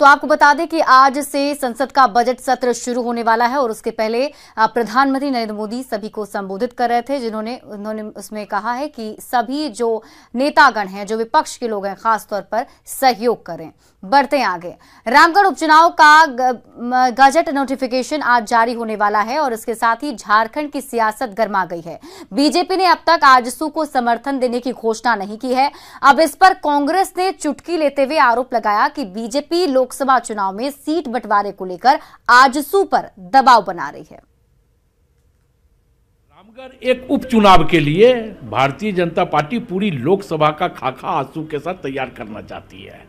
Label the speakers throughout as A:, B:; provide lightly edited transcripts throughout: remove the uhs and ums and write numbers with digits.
A: तो आपको बता दें कि आज से संसद का बजट सत्र शुरू होने वाला है और उसके पहले प्रधानमंत्री नरेंद्र मोदी सभी को संबोधित कर रहे थे, उन्होंने उसमें कहा है कि सभी जो नेतागण हैं, जो विपक्ष के लोग हैं, खासतौर पर सहयोग करें, बढ़ते आगे। रामगढ़ उपचुनाव का गजट नोटिफिकेशन आज जारी होने वाला है और इसके साथ ही झारखंड की सियासत गर्मा गई है। बीजेपी ने अब तक आजसू को समर्थन देने की घोषणा नहीं की है। अब इस पर कांग्रेस ने चुटकी लेते हुए आरोप लगाया कि बीजेपी लोकसभा चुनाव में सीट बंटवारे को लेकर आजसू पर दबाव बना रही है।
B: रामगढ़ एक उपचुनाव के लिए भारतीय जनता पार्टी पूरी लोकसभा का खाका आजसू के साथ तैयार करना चाहती है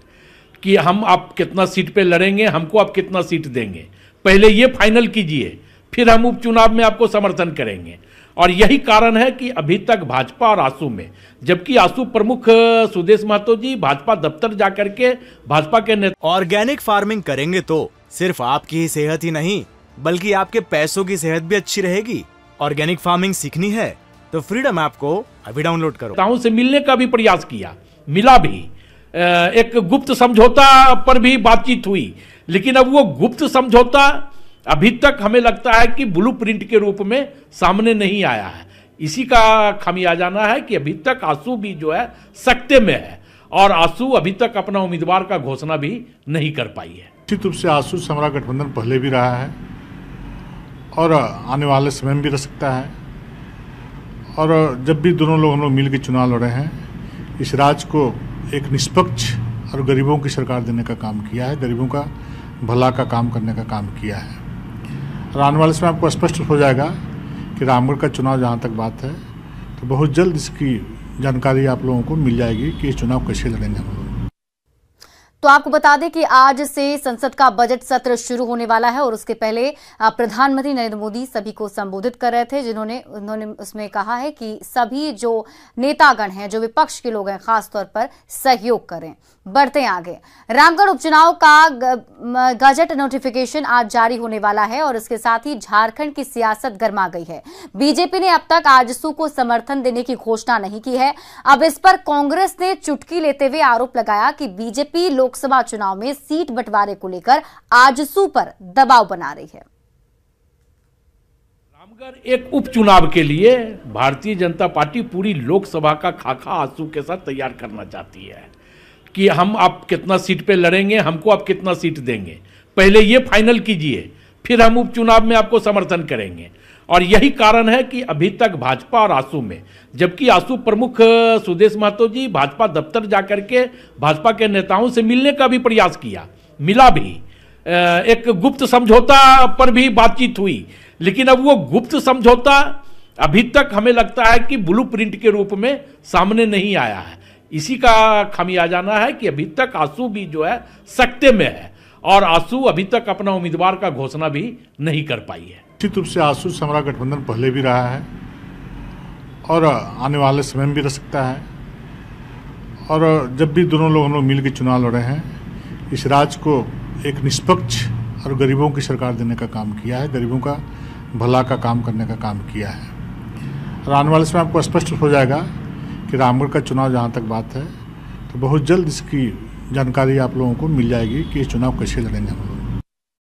B: कि हम आप कितना सीट पे लड़ेंगे, हमको आप कितना सीट देंगे, पहले ये फाइनल कीजिए, फिर हम उपचुनाव में आपको समर्थन करेंगे। और यही कारण है कि अभी तक भाजपा और आजसू में, जबकि आजसू प्रमुख सुदेश महतो जी भाजपा दफ्तर जाकर के भाजपा के नेता
C: ऑर्गेनिक फार्मिंग करेंगे तो सिर्फ आपकी ही सेहत ही नहीं बल्कि आपके पैसों की सेहत भी अच्छी रहेगी। ऑर्गेनिक फार्मिंग सीखनी है तो फ्रीडम ऐप को अभी डाउनलोड करो।
B: नेताओं से मिलने का भी प्रयास किया, मिला भी, एक गुप्त समझौता पर भी बातचीत हुई, लेकिन अब वो गुप्त समझौता अभी तक हमें लगता है कि ब्लूप्रिंट के रूप में सामने नहीं आया है। इसी का खामियाजाना है कि अभी तक आजसू भी जो है सकते में है और आजसू अभी तक अपना उम्मीदवार का घोषणा भी नहीं कर पाई है।
D: निश्चित रूप से आजसू समरा गठबंधन पहले भी रहा है और आने वाले समय में भी रह सकता है। और जब भी दोनों लोग हम लोग मिल के चुनाव लड़े हैं, इस राज्य को एक निष्पक्ष और गरीबों की सरकार देने का काम किया है, गरीबों का भला का काम करने का काम किया है। और आने वाले समय आपको स्पष्ट हो जाएगा कि रामगढ़ का चुनाव जहाँ तक बात है तो बहुत जल्द इसकी जानकारी आप लोगों को मिल जाएगी कि ये चुनाव कैसे लड़ेंगे हम लोग।
A: तो आपको बता दें कि आज से संसद का बजट सत्र शुरू होने वाला है और उसके पहले प्रधानमंत्री नरेंद्र मोदी सभी को संबोधित कर रहे थे, उन्होंने उसमें कहा है कि सभी जो नेतागण हैं, जो विपक्ष के लोग हैं, खासतौर पर सहयोग करें, बढ़ते आगे। रामगढ़ उपचुनाव का गजट नोटिफिकेशन आज जारी होने वाला है और इसके साथ ही झारखंड की सियासत गर्मा गई है। बीजेपी ने अब तक आजसू को समर्थन देने की घोषणा नहीं की है। अब इस पर कांग्रेस ने चुटकी लेते हुए आरोप लगाया कि बीजेपी लोकसभा चुनाव में सीट बंटवारे को लेकर आजसू पर दबाव बना रही है।
B: रामगढ़ एक उपचुनाव के लिए भारतीय जनता पार्टी पूरी लोकसभा का खाका आजसू के साथ तैयार करना चाहती है कि हम आप कितना सीट पे लड़ेंगे, हमको आप कितना सीट देंगे, पहले ये फाइनल कीजिए, फिर हम उपचुनाव में आपको समर्थन करेंगे। और यही कारण है कि अभी तक भाजपा और आजसू में, जबकि आजसू प्रमुख सुदेश महतो जी भाजपा दफ्तर जाकर के भाजपा के नेताओं से मिलने का भी प्रयास किया, मिला भी, एक गुप्त समझौता पर भी बातचीत हुई, लेकिन अब वो गुप्त समझौता अभी तक हमें लगता है कि ब्लूप्रिंट के रूप में सामने नहीं आया है। इसी का खामियाजाना है कि अभी तक आजसू भी जो है सकते में है और आजसू अभी तक अपना उम्मीदवार का घोषणा भी नहीं कर पाई है।
D: निश्चित रूप से आजसू समरा गठबंधन पहले भी रहा है और आने वाले समय में भी रह सकता है। और जब भी दोनों लोग हम लोग मिल के चुनाव लड़े हैं, इस राज्य को एक निष्पक्ष और गरीबों की सरकार देने का काम किया है, गरीबों का भला का काम करने का काम किया है। और आने वाले समय आपको स्पष्ट हो जाएगा कि रामगढ़ का चुनाव जहाँ तक बात है तो बहुत जल्द इसकी जानकारी आप लोगों को मिल जाएगी कि ये चुनाव कैसे लड़ेंगे हम लोग।